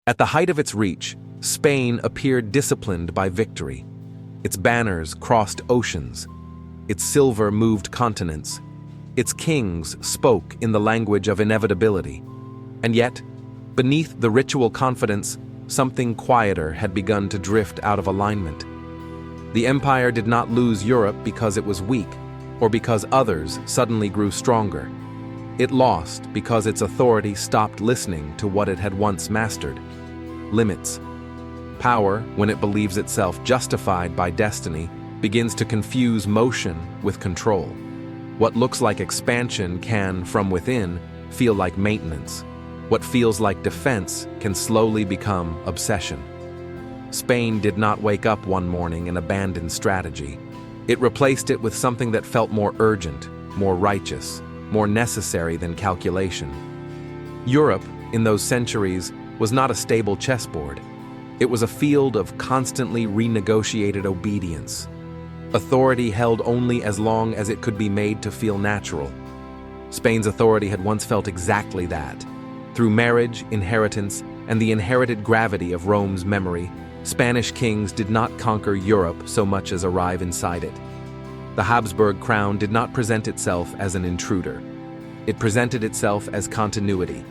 At the height of its reach, Spain appeared disciplined by victory. Its banners crossed oceans. Its silver moved continents. Its kings spoke in the language of inevitability. And yet, beneath the ritual confidence, something quieter had begun to drift out of alignment. The empire did not lose Europe because it was weak, or because others suddenly grew stronger. It lost because its authority stopped listening to what it had once mastered: limits. Power, when it believes itself justified by destiny, begins to confuse motion with control. What looks like expansion can, from within, feel like maintenance. What feels like defense can slowly become obsession. Spain did not wake up one morning and abandon strategy. It replaced it with something that felt more urgent, more righteous, more necessary than calculation. Europe, in those centuries, was not a stable chessboard. It was a field of constantly renegotiated obedience. Authority held only as long as it could be made to feel natural. Spain's authority had once felt exactly that. Through marriage, inheritance, and the inherited gravity of Rome's memory, Spanish kings did not conquer Europe so much as arrive inside it. The Habsburg crown did not present itself as an intruder. It presented itself as continuity.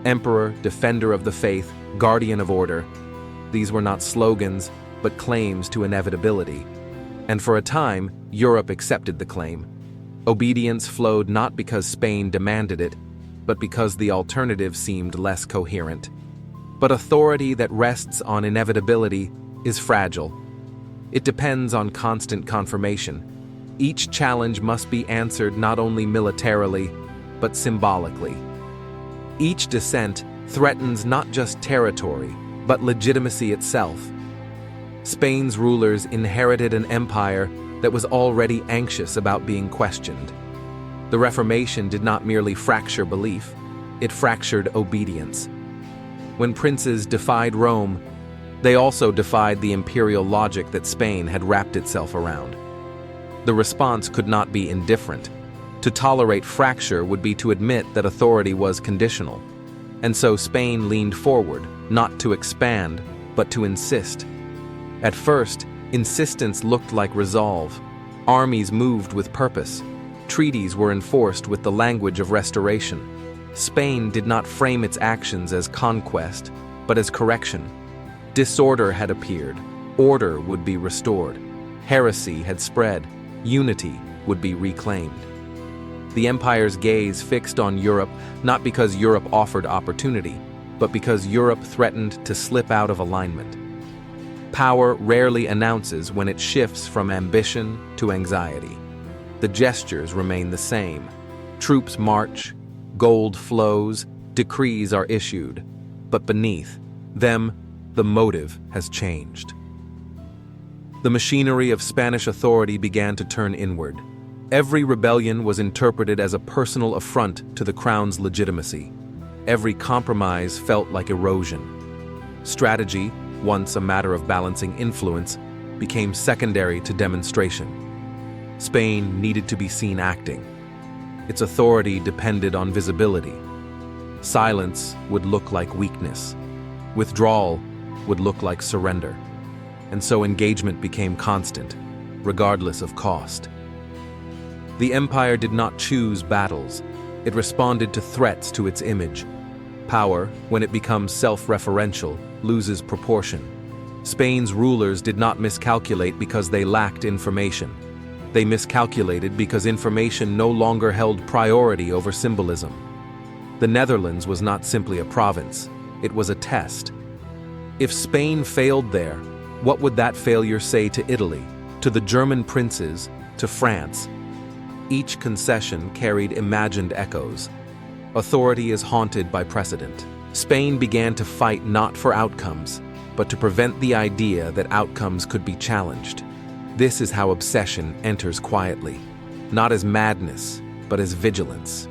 Emperor, defender of the faith, guardian of order. These were not slogans, but claims to inevitability. And for a time, Europe accepted the claim. Obedience flowed not because Spain demanded it, but because the alternative seemed less coherent. But authority that rests on inevitability is fragile. It depends on constant confirmation. Each challenge must be answered not only militarily, but symbolically. Each dissent threatens not just territory, but legitimacy itself. Spain's rulers inherited an empire that was already anxious about being questioned. The Reformation did not merely fracture belief, it fractured obedience. When princes defied Rome, they also defied the imperial logic that Spain had wrapped itself around. The response could not be indifferent. To tolerate fracture would be to admit that authority was conditional. And so Spain leaned forward, not to expand, but to insist. At first, insistence looked like resolve. Armies moved with purpose. Treaties were enforced with the language of restoration. Spain did not frame its actions as conquest, but as correction. Disorder had appeared. Order would be restored. Heresy had spread. Unity would be reclaimed. The empire's gaze fixed on Europe not because Europe offered opportunity, but because Europe threatened to slip out of alignment. Power rarely announces when it shifts from ambition to anxiety. The gestures remain the same. Troops march, gold flows, decrees are issued. But beneath them, the motive has changed. The machinery of Spanish authority began to turn inward. Every rebellion was interpreted as a personal affront to the crown's legitimacy. Every compromise felt like erosion. Strategy, once a matter of balancing influence, became secondary to demonstration. Spain needed to be seen acting. Its authority depended on visibility. Silence would look like weakness. Withdrawal would look like surrender. And so engagement became constant, regardless of cost. The empire did not choose battles. It responded to threats to its image. Power, when it becomes self-referential, loses proportion. Spain's rulers did not miscalculate because they lacked information. They miscalculated because information no longer held priority over symbolism. The Netherlands was not simply a province, it was a test. If Spain failed there, what would that failure say to Italy, to the German princes, to France? Each concession carried imagined echoes. Authority is haunted by precedent. Spain began to fight not for outcomes, but to prevent the idea that outcomes could be challenged. This is how obsession enters quietly, not as madness, but as vigilance,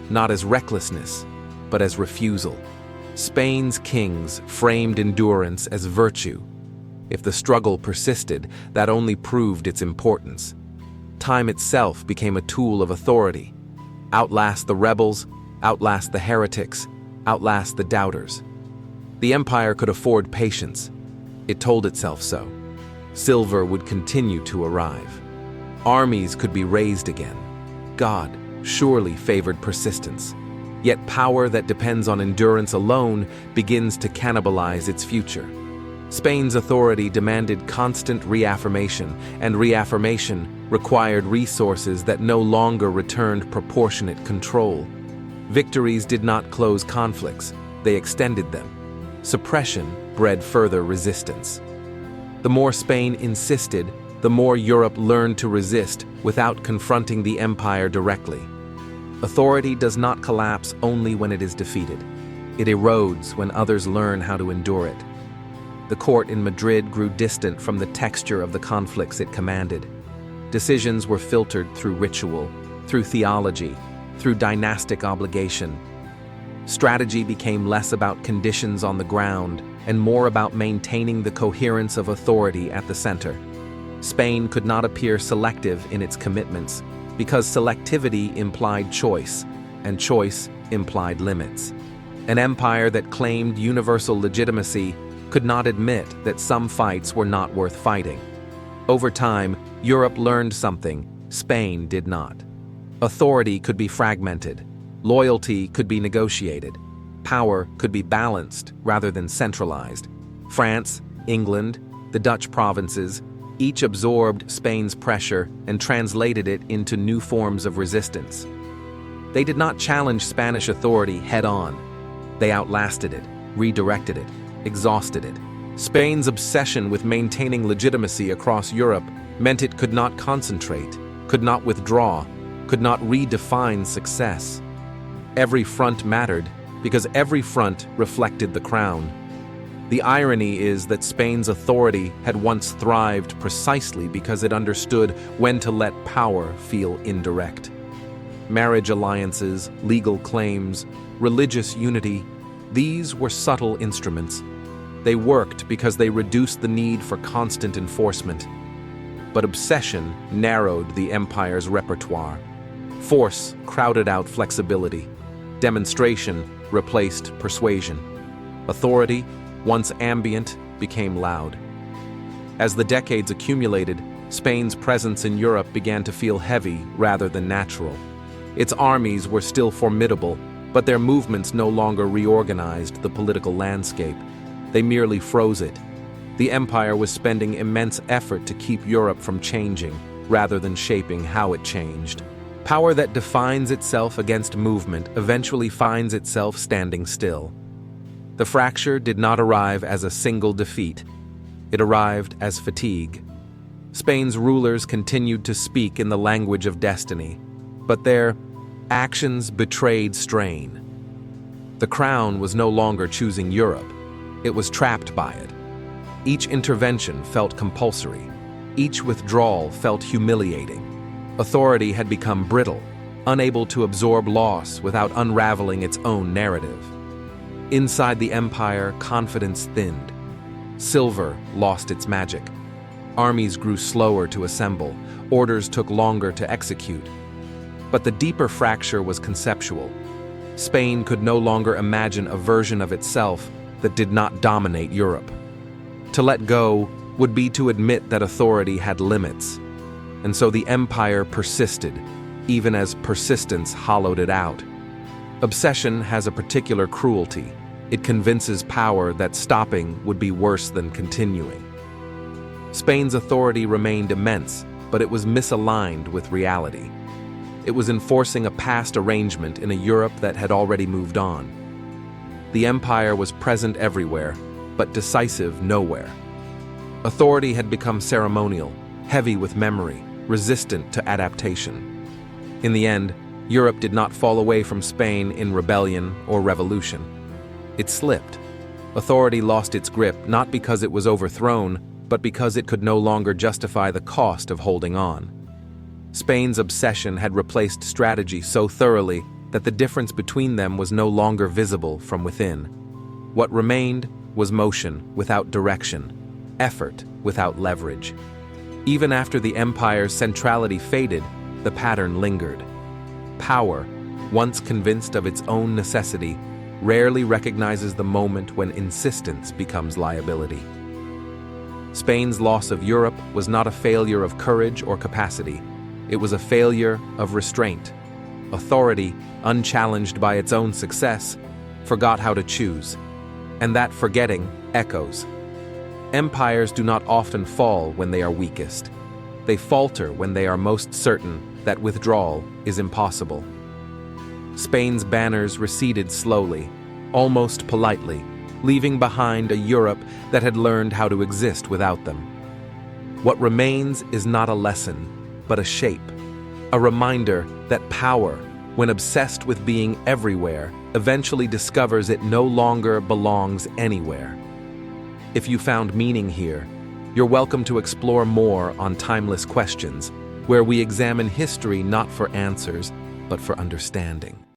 not as recklessness, but as refusal. Spain's kings framed endurance as virtue. If the struggle persisted, that only proved its importance. Time itself became a tool of authority. Outlast the rebels, outlast the heretics, outlast the doubters. The empire could afford patience. It told itself so. Silver would continue to arrive. Armies could be raised again. God surely favored persistence. Yet power that depends on endurance alone begins to cannibalize its future. Spain's authority demanded constant reaffirmation, and reaffirmation required resources that no longer returned proportionate control. Victories did not close conflicts, they extended them. Suppression bred further resistance. The more Spain insisted, the more Europe learned to resist without confronting the empire directly. Authority does not collapse only when it is defeated. It erodes when others learn how to endure it. The court in Madrid grew distant from the texture of the conflicts it commanded. Decisions were filtered through ritual, through theology, through dynastic obligation. Strategy became less about conditions on the ground and more about maintaining the coherence of authority at the center. Spain could not appear selective in its commitments because selectivity implied choice, and choice implied limits. An empire that claimed universal legitimacy could not admit that some fights were not worth fighting. Over time, Europe learned something Spain did not. Authority could be fragmented. Loyalty could be negotiated. Power could be balanced rather than centralized. France, England, the Dutch provinces, each absorbed Spain's pressure and translated it into new forms of resistance. They did not challenge Spanish authority head-on. They outlasted it, redirected it, exhausted it. Spain's obsession with maintaining legitimacy across Europe meant it could not concentrate, could not withdraw, could not redefine success. Every front mattered because every front reflected the crown. The irony is that Spain's authority had once thrived precisely because it understood when to let power feel indirect. Marriage alliances, legal claims, religious unity, these were subtle instruments. They worked because they reduced the need for constant enforcement. But obsession narrowed the empire's repertoire. Force crowded out flexibility. Demonstration replaced persuasion. Authority, once ambient, became loud. As the decades accumulated, Spain's presence in Europe began to feel heavy rather than natural. Its armies were still formidable, but their movements no longer reorganized the political landscape. They merely froze it. The empire was spending immense effort to keep Europe from changing, rather than shaping how it changed. Power that defines itself against movement eventually finds itself standing still. The fracture did not arrive as a single defeat. It arrived as fatigue. Spain's rulers continued to speak in the language of destiny, but their actions betrayed strain. The crown was no longer choosing Europe. It was trapped by it. Each intervention felt compulsory. Each withdrawal felt humiliating. Authority had become brittle, unable to absorb loss without unraveling its own narrative. Inside the empire, confidence thinned. Silver lost its magic. Armies grew slower to assemble. Orders took longer to execute. But the deeper fracture was conceptual. Spain could no longer imagine a version of itself that did not dominate Europe. To let go would be to admit that authority had limits. And so the empire persisted, even as persistence hollowed it out. Obsession has a particular cruelty. It convinces power that stopping would be worse than continuing. Spain's authority remained immense, but it was misaligned with reality. It was enforcing a past arrangement in a Europe that had already moved on. The empire was present everywhere, but decisive nowhere. Authority had become ceremonial, heavy with memory, resistant to adaptation. In the end, Europe did not fall away from Spain in rebellion or revolution. It slipped. Authority lost its grip not because it was overthrown, but because it could no longer justify the cost of holding on. Spain's obsession had replaced strategy so thoroughly that the difference between them was no longer visible from within. What remained was motion without direction, effort without leverage. Even after the empire's centrality faded, the pattern lingered. Power, once convinced of its own necessity, rarely recognizes the moment when insistence becomes liability. Spain's loss of Europe was not a failure of courage or capacity. It was a failure of restraint. Authority, unchallenged by its own success, forgot how to choose. And that forgetting echoes. Empires do not often fall when they are weakest. They falter when they are most certain that withdrawal is impossible. Spain's banners receded slowly, almost politely, leaving behind a Europe that had learned how to exist without them. What remains is not a lesson, but a shape, a reminder that power, when obsessed with being everywhere, eventually discovers it no longer belongs anywhere. If you found meaning here, you're welcome to explore more on Timeless Questions, where we examine history not for answers, but for understanding.